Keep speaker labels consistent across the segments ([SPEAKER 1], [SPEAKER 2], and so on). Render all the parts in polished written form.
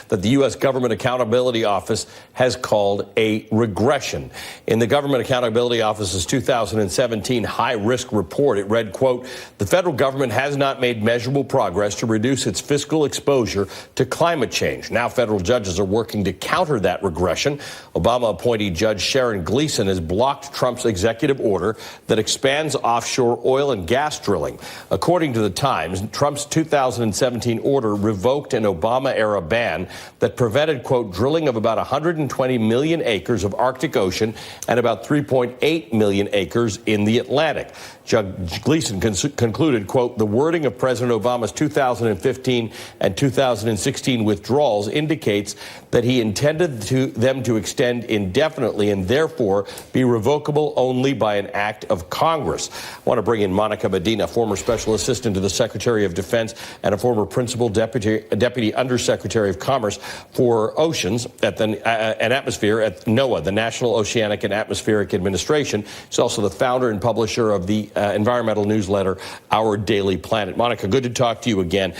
[SPEAKER 1] that the U.S. Government Accountability Office has called a regression. In the Government Accountability Office's 2017 high-risk report, it read, quote, "The federal government has not made measurable progress to reduce its fiscal exposure to climate change." Now federal judges are working to counter that regression. Obama appointee Judge Sharon Gleeson has blocked Trump's executive order that expands offshore oil and gas drilling. According to the Times, Trump's 2017 order revoked an Obama-era ban that prevented, quote, "drilling of about 120 million acres of Arctic Ocean and about 3.8 million acres in the Atlantic." Judge Gleeson concluded, quote, "The wording of President Obama's 2015 and 2016 withdrawals indicates that he intended them to extend indefinitely and therefore be revocable only by an act of Congress." I want to bring in Monica Medina, former special assistant to the Secretary of Defense and a former principal deputy undersecretary of Commerce for Oceans and Atmosphere at NOAA, the National Oceanic and Atmospheric Administration. She's also the founder and publisher of the environmental newsletter, Our Daily Planet. Monica, good to talk to you again.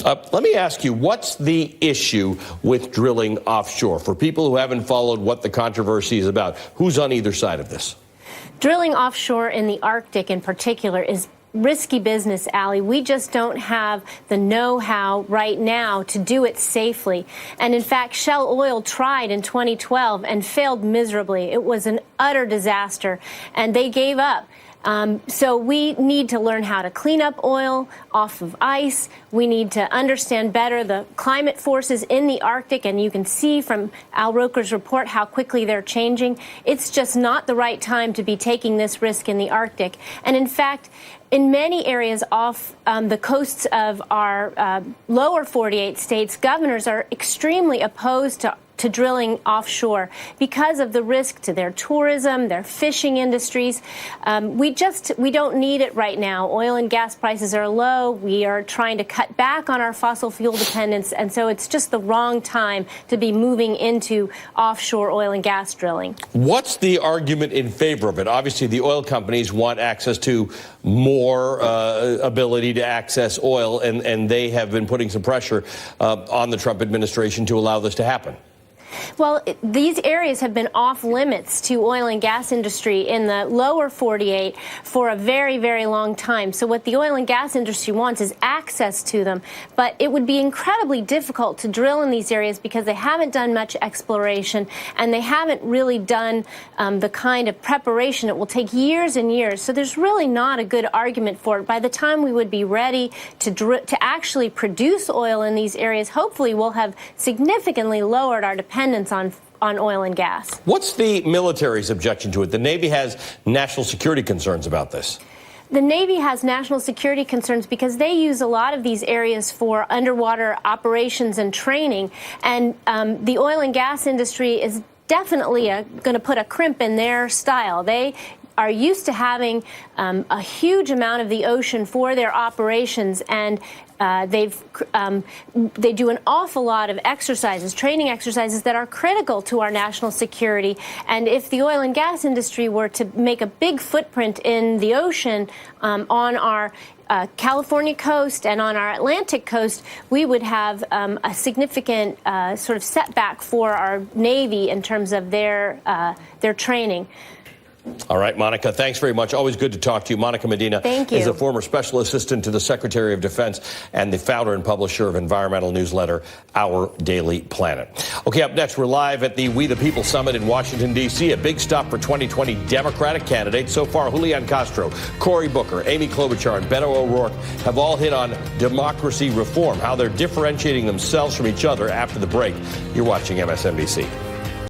[SPEAKER 1] Let me ask you, what's the issue with drilling offshore? For people who haven't followed what the controversy is about, who's on either side of this?
[SPEAKER 2] Drilling offshore in the Arctic in particular is risky business, Allie. We just don't have the know-how right now to do it safely. And in fact, Shell Oil tried in 2012 and failed miserably. It was an utter disaster, and they gave up. So we need to learn how to clean up oil off of ice. We need to understand better the climate forces in the Arctic, and you can see from Al Roker's report how quickly they're changing. It's just not the right time to be taking this risk in the Arctic. And in fact, in many areas off the coasts of our lower 48 states, governors are extremely opposed to drilling offshore because of the risk to their tourism, their fishing industries. We don't need it right now. Oil and gas prices are low. We are trying to cut back on our fossil fuel dependence, and so it's just the wrong time to be moving into offshore oil and gas drilling.
[SPEAKER 1] What's the argument in favor of it? Obviously, the oil companies want access to more ability to access oil, and they have been putting some pressure on the Trump administration to allow this to happen.
[SPEAKER 2] Well, these areas have been off limits to oil and gas industry in the lower 48 for a very, very long time. So what the oil and gas industry wants is access to them. But it would be incredibly difficult to drill in these areas because they haven't done much exploration and they haven't really done the kind of preparation. It will take years and years. So there's really not a good argument for it. By the time we would be ready to actually produce oil in these areas, hopefully we'll have significantly lowered our dependence on oil and gas.
[SPEAKER 1] What's the military's objection to it? The Navy has national security concerns about this.
[SPEAKER 2] The Navy has national security concerns because they use a lot of these areas for underwater operations and training, and the oil and gas industry is definitely going to put a crimp in their style. They are used to having a huge amount of the ocean for their operations, and they do an awful lot of exercises, training exercises that are critical to our national security. And if the oil and gas industry were to make a big footprint in the ocean on our California coast and on our Atlantic coast, we would have a significant sort of setback for our Navy in terms of their training.
[SPEAKER 1] All right, Monica, thanks very much. Always good to talk to you. Monica Medina is a former special assistant to the Secretary of Defense and the founder and publisher of environmental newsletter, Our Daily Planet. Okay, up next, we're live at the We the People Summit in Washington, D.C., a big stop for 2020 Democratic candidates. So far, Julian Castro, Cory Booker, Amy Klobuchar, and Beto O'Rourke have all hit on democracy reform, how they're differentiating themselves from each other after the break. You're watching MSNBC.